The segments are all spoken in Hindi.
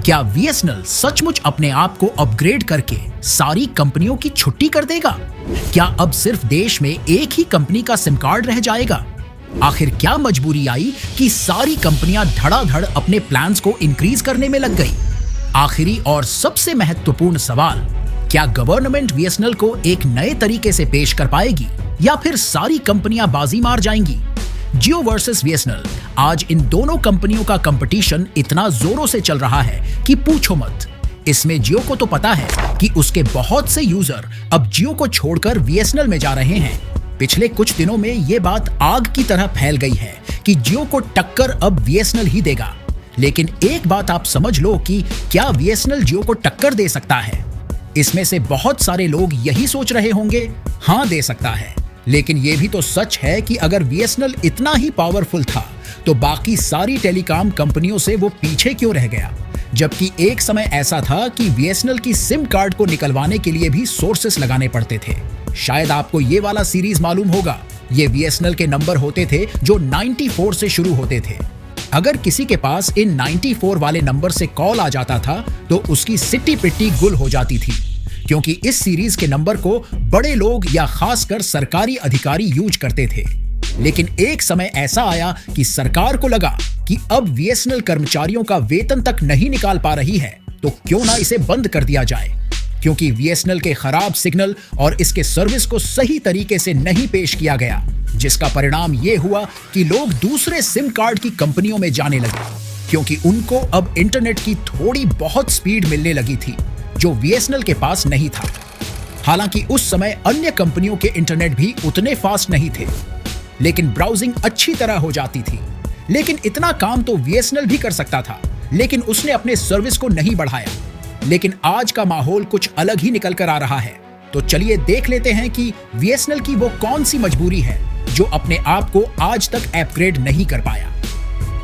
क्या बीएसएनएल सचमुच अपने आप को अपग्रेड करके सारी कंपनियों की छुट्टी कर देगा? क्या अब सिर्फ देश में एक ही कंपनी का सिम कार्ड रह जाएगा? आखिर क्या मजबूरी आई कि सारी कंपनियां धड़ाधड़ अपने प्लान्स को इंक्रीज करने में लग गई? आखिरी और सबसे महत्वपूर्ण सवाल, क्या गवर्नमेंट बीएसएनएल को एक नए तरीके से पेश कर पाएगी या फिर सारी कंपनियां बाजी मार जाएंगी? जियो वर्सेस बीएसएनएल, आज इन दोनों कंपनियों का कंपटीशन इतना जोरों से चल रहा है कि पूछो मत। इसमें जियो को तो पता है कि उसके बहुत से यूजर अब जियो को छोड़कर बीएसएनएल में जा रहे हैं। पिछले कुछ दिनों में ये बात आग की तरह फैल गई है कि जियो को टक्कर अब बीएसएनएल ही देगा। लेकिन एक बात आप समझ लो कि क्या बीएसएनएल जियो को टक्कर दे सकता है? इसमें से बहुत सारे लोग यही सोच रहे होंगे, हाँ दे सकता है। लेकिन यह भी तो सच है कि अगर बीएसएनएल इतना ही पावरफुल था तो बाकी सारी टेलीकॉम कंपनियों से वो पीछे क्यों रह गया? जबकि एक समय ऐसा था कि बीएसएनएल की सिम कार्ड को निकलवाने के लिए भी सोर्सेस लगाने पड़ते थे। शायद आपको ये वाला सीरीज मालूम होगा। ये बीएसएनएल के नंबर होते थे जो 94 से शुरू होते थे। अगर किसी के पास इन 94 वाले नंबर से कॉल आ जाता था तो उसकी सिट्टी पिट्टी गुल हो जाती थी, क्योंकि इस सीरीज के नंबर को बड़े लोग या खासकर सरकारी अधिकारी यूज करते थे। लेकिन एक समय ऐसा आया कि सरकार को लगा कि अब बीएसएनएल कर्मचारियों का वेतन तक नहीं निकाल पा रही है, तो क्यों ना इसे बंद कर दिया जाए। क्योंकि बीएसएनएल के खराब सिग्नल और इसके सर्विस को सही तरीके से नहीं पेश किया गया, जिसका परिणाम ये हुआ कि लोग दूसरे सिम कार्ड की कंपनियों में जाने लगे, क्योंकि उनको अब इंटरनेट की थोड़ी बहुत स्पीड मिलने लगी थी जो बीएसएनएल के पास नहीं था। हालांकि उस समय अन्य कंपनियों के इंटरनेट भी उतने फास्ट नहीं थे, लेकिन ब्राउजिंग अच्छी तरह हो जाती थी। लेकिन इतना काम तो बीएसएनएल भी कर सकता था, लेकिन उसने अपने सर्विस को नहीं बढ़ाया। लेकिन आज का माहौल कुछ अलग ही निकल कर आ रहा है। तो चलिए देख लेते हैं कि बीएसएनएल की वो कौन सी मजबूरी है जो अपने आप को आज तक अपग्रेड नहीं कर पाया।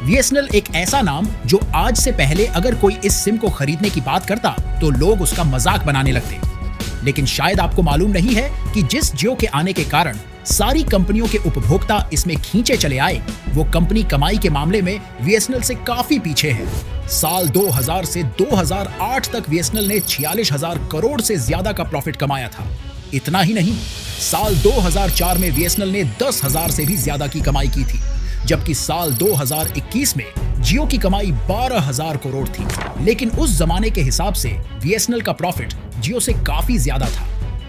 बीएसएनएल एक ऐसा नाम जो आज से पहले अगर कोई इस सिम को खरीदने की बात करता तो लोग उसका मजाक बनाने लगते। लेकिन शायद आपको मालूम नहीं है कि जिस जियो के आने के कारण सारी कंपनियों के उपभोक्ता इसमें खींचे चले आए, वो कंपनी कमाई के मामले में बीएसएनएल से काफी पीछे है। साल 2000 से 2008 तक बीएसएनएल ने 46,000 करोड़ से ज्यादा का प्रॉफिट कमाया था। इतना ही नहीं, साल 2004 में बीएसएनएल ने 10,000 से भी ज्यादा की कमाई की थी, जबकि साल 2021 में जियो की कमाई 12,000 करोड़ थी। लेकिन उस जमाने के हिसाब से बीएसएनएल का प्रॉफिट जियो से काफी ज्यादा था।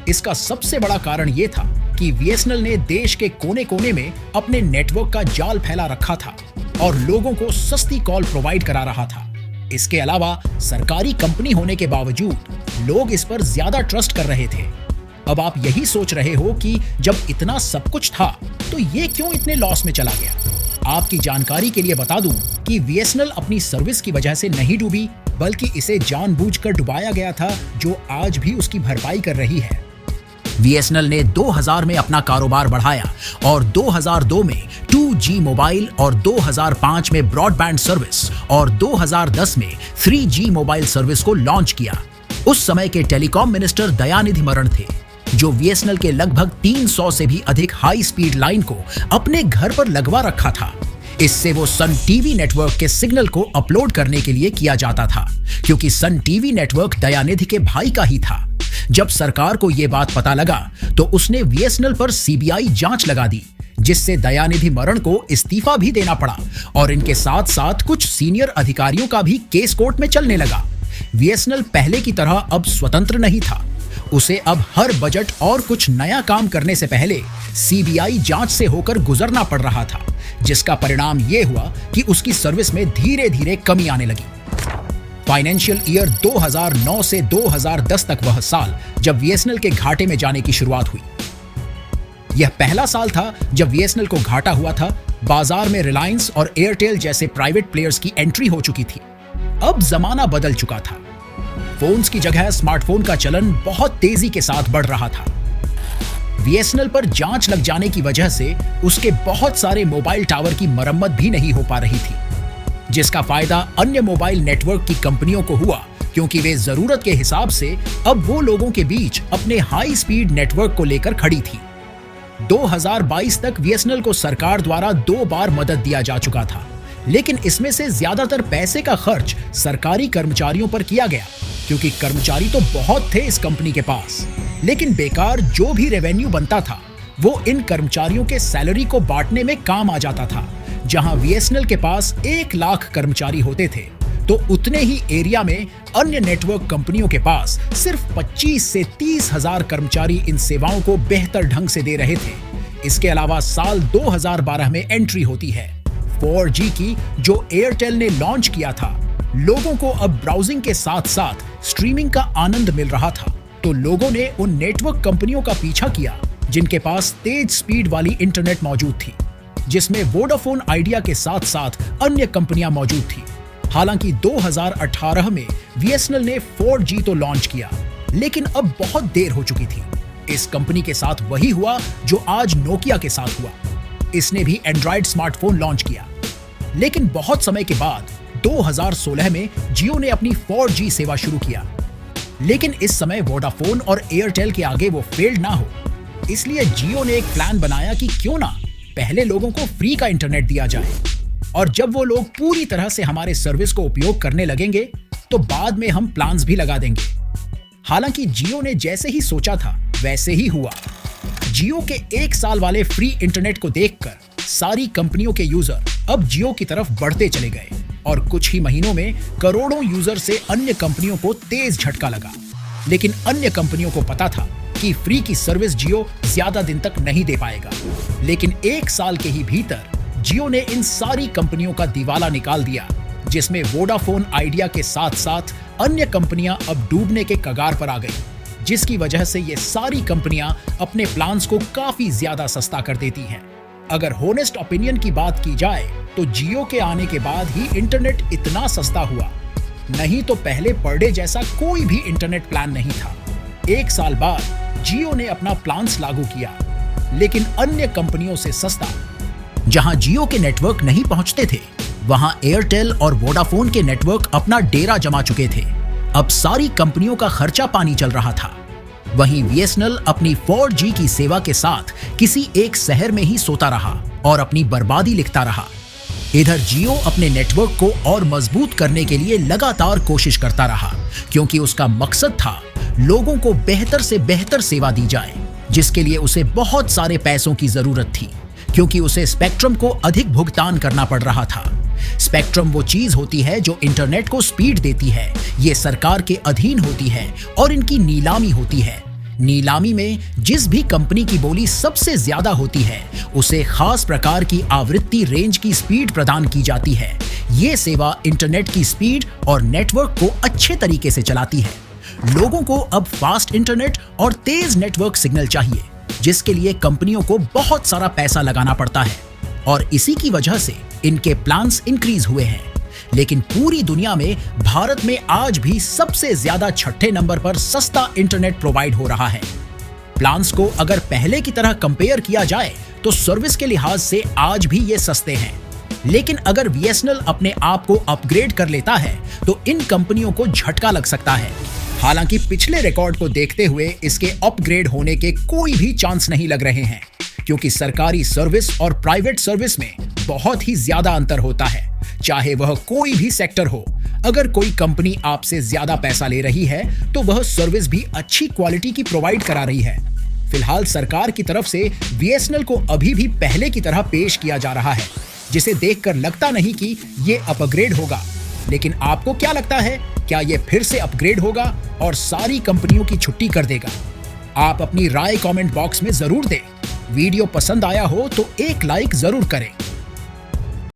इसका सबसे बड़ा कारण यह था कि बीएसएनएल ने देश के कोने कोने में अपने नेटवर्क का जाल फैला रखा था और लोगों को सस्ती कॉल प्रोवाइड करा रहा था। इसके अलावा सरकारी कंपनी होने के बावजूद लोग इस पर ज्यादा ट्रस्ट कर रहे थे। अब आप यही सोच रहे हो कि जब इतना सब कुछ था तो ये क्यों इतने लॉस में चला गया। आपकी जानकारी के लिए बता दूं कि बीएसएनएल अपनी सर्विस की वजह से नहीं डूबी, बल्कि इसे जानबूझकर डुबाया गया था, जो आज भी उसकी भरपाई कर रही है। बीएसएनएल ने 2000 में अपना कारोबार बढ़ाया और 2002 में 2G मोबाइल और 2005 में ब्रॉडबैंड सर्विस और 2010 में 3G मोबाइल सर्विस को लॉन्च किया। उस समय के टेलीकॉम मिनिस्टर दयानिधि मरण थे, जो बीएसएनएल के लगभग 300 से भी अधिक हाई स्पीड लाइन को अपने घर पर लगवा रखा था। इससे वो सन टीवी नेटवर्क के सिग्नल को अपलोड करने के लिए किया जाता था, क्योंकि सन टीवी नेटवर्क दयानिधि के भाई का ही था। जब सरकार को यह बात पता लगा तो उसने बीएसएनएल पर सीबीआई जांच लगा दी, जिससे दयानिधि मरण को इस्तीफा भी देना पड़ा और इनके साथ साथ कुछ सीनियर अधिकारियों का भी केस कोर्ट में चलने लगा। बीएसएनएल पहले की तरह अब स्वतंत्र नहीं था। उसे अब हर बजट और कुछ नया काम करने से पहले सीबीआई जांच से होकर गुजरना पड़ रहा था, जिसका परिणाम यह हुआ कि उसकी सर्विस में धीरे धीरे कमी आने लगी। फाइनेंशियल ईयर 2009 से 2010 तक वह साल जब बीएसएनएल के घाटे में जाने की शुरुआत हुई। यह पहला साल था जब बीएसएनएल को घाटा हुआ था। बाजार में रिलायंस और एयरटेल जैसे प्राइवेट प्लेयर्स की एंट्री हो चुकी थी। अब जमाना बदल चुका था। फोन्स की जगह स्मार्टफोन का चलन बहुत तेजी के साथ बढ़ रहा था। बीएसएनएल पर जांच लग जाने की वजह से उसके बहुत सारे मोबाइल टावर की मरम्मत भी नहीं हो पा रही थी, जिसका फायदा अन्य मोबाइल नेटवर्क की कंपनियों को हुआ, क्योंकि वे जरूरत के हिसाब से अब वो लोगों के बीच अपने हाई स्पीड नेटवर्क को लेकर खड़ी थी। 2022 तक बीएसएनएल को सरकार द्वारा 2 बार मदद दिया जा चुका था, लेकिन इसमें से ज्यादातर पैसे का खर्च सरकारी कर्मचारियों पर किया गया, क्योंकि कर्मचारी तो बहुत थे इस कंपनी के पास। लेकिन बेकार जो भी रेवेन्यू बनता था वो इन कर्मचारियों के सैलरी को बांटने में काम आ जाता था। जहां बीएसएनएल के पास 1 लाख कर्मचारी होते थे, तो उतने ही एरिया में अन्य नेटवर्क कंपनियों के पास सिर्फ 25 से 30 हजार कर्मचारी इन सेवाओं को बेहतर ढंग से दे रहे थे। इसके अलावा साल 2012 में एंट्री होती है 4G की, जो एयरटेल ने लॉन्च किया था। लोगों को अब ब्राउजिंग के साथ साथ स्ट्रीमिंग का आनंद मिल रहा था, तो लोगों ने उन नेटवर्क कंपनियों का पीछा किया जिनके पास तेज स्पीड वाली इंटरनेट मौजूद थी, जिसमें वोडाफोन आइडिया के साथ साथ अन्य कंपनियां मौजूद थी। हालांकि 2018 में बीएसएनएल ने 4G तो लॉन्च किया, लेकिन अब बहुत देर हो चुकी थी। इस कंपनी के साथ वही हुआ जो आज नोकिया के साथ हुआ। इसने भी एंड्रॉयड स्मार्टफोन लॉन्च किया, लेकिन बहुत समय के बाद 2016 में जियो ने अपनी 4G सेवा शुरू किया। लेकिन इस समय वोडाफोन और एयरटेल के आगे वो फेल्ड ना हो, इसलिए जियो ने एक प्लान बनाया कि क्यों ना पहले लोगों को फ्री का इंटरनेट दिया जाए, और जब वो लोग पूरी तरह से हमारे सर्विस को उपयोग करने लगेंगे तो बाद में हम प्लान्स भी लगा देंगे। हालांकि जियो ने जैसे ही सोचा था वैसे ही हुआ। जियो के 1 साल वाले फ्री इंटरनेट को देखकर सारी कंपनियों के यूजर अब जियो की तरफ बढ़ते चले गए, और कुछ ही महीनों में करोड़ों यूजर से अन्य कंपनियों को तेज झटका लगा। लेकिन अन्य कंपनियों को पता था कि फ्री की सर्विस जियो ज्यादा दिन तक नहीं दे पाएगा। लेकिन 1 साल के ही भीतर जियो ने इन सारी कंपनियों का दिवाला निकाल दिया, जिसमें वोडाफोन आइडिया के साथ साथ अन्य कंपनियां अब डूबने के कगार पर आ गई, जिसकी वजह से ये सारी कंपनियां अपने प्लान्स को काफी ज्यादा सस्ता कर देती हैं। अगर होनेस्ट ओपिनियन की बात की जाए तो जियो के आने के बाद ही इंटरनेट इतना सस्ता हुआ, नहीं तो पहले पर डे जैसा कोई भी इंटरनेट प्लान नहीं था। 1 साल बाद जियो ने अपना प्लान्स लागू किया, लेकिन अन्य कंपनियों से सस्ता। जहां जियो के नेटवर्क नहीं पहुंचते थे, वहां एयरटेल और वोडाफोन के नेटवर्क अपना डेरा जमा चुके थे। अब सारी कंपनियों का खर्चा पानी चल रहा था। वहीं बीएसएनएल अपनी 4G की सेवा के साथ किसी एक शहर में ही सोता रहा और अपनी बर्बादी लिखता रहा। इधर जियो अपने नेटवर्क को और मजबूत करने के लिए लगातार कोशिश करता रहा, क्योंकि उसका मकसद था लोगों को बेहतर से बेहतर सेवा दी जाए, जिसके लिए उसे बहुत सारे पैसों की जरूरत थी, क्योंकि उसे स्पेक्ट्रम को अधिक भुगतान करना पड़ रहा था। स्पेक्ट्रम वो चीज होती है जो इंटरनेट को स्पीड देती है। ये सरकार के अधीन होती है और इनकी नीलामी होती है। नीलामी में जिस भी कंपनी की बोली सबसे ज्यादा होती है, उसे खास प्रकार की आवृत्ति रेंज की स्पीड प्रदान की जाती है। ये सेवा इंटरनेट की स्पीड और नेटवर्क को अच्छे तरीके से चलाती है। लोगों को अब फास्ट इंटरनेट और तेज नेटवर्क सिग्नल चाहिए, जिसके लिए कंपनियों को बहुत सारा पैसा लगाना पड़ता है, और इसी की वजह से इनके प्लान्स इंक्रीज हुए हैं। लेकिन पूरी दुनिया में भारत में आज भी सबसे ज्यादा 6ठे नंबर पर सस्ता इंटरनेट प्रोवाइड हो रहा है। प्लान्स को अगर पहले की तरह कंपेयर किया जाए तो सर्विस के लिहाज से आज भी ये सस्ते हैं। लेकिन अगर बीएसएनएल अपने आप को अपग्रेड कर लेता है तो इन कंपनियों को झटका लग सकता है। हालांकि पिछले रिकॉर्ड को देखते हुए इसके अपग्रेड होने के कोई भी चांस नहीं लग रहे हैं, क्योंकि सरकारी सर्विस और प्राइवेट सर्विस में बहुत ही ज्यादा अंतर होता है, चाहे वह कोई भी सेक्टर हो। अगर कोई कंपनी आपसे ज्यादा पैसा ले रही है तो वह सर्विस भी अच्छी क्वालिटी की प्रोवाइड करा रही है। फिलहाल सरकार की तरफ से बीएसएनएल को अभी भी पहले की तरह पेश किया जा रहा है, जिसे देखकर लगता नहीं कि ये अपग्रेड होगा। लेकिन आपको क्या लगता है, क्या ये फिर से अपग्रेड होगा और सारी कंपनियों की छुट्टी कर देगा? आप अपनी राय कमेंट बॉक्स में जरूर दें। वीडियो पसंद आया हो तो एक लाइक जरूर करें।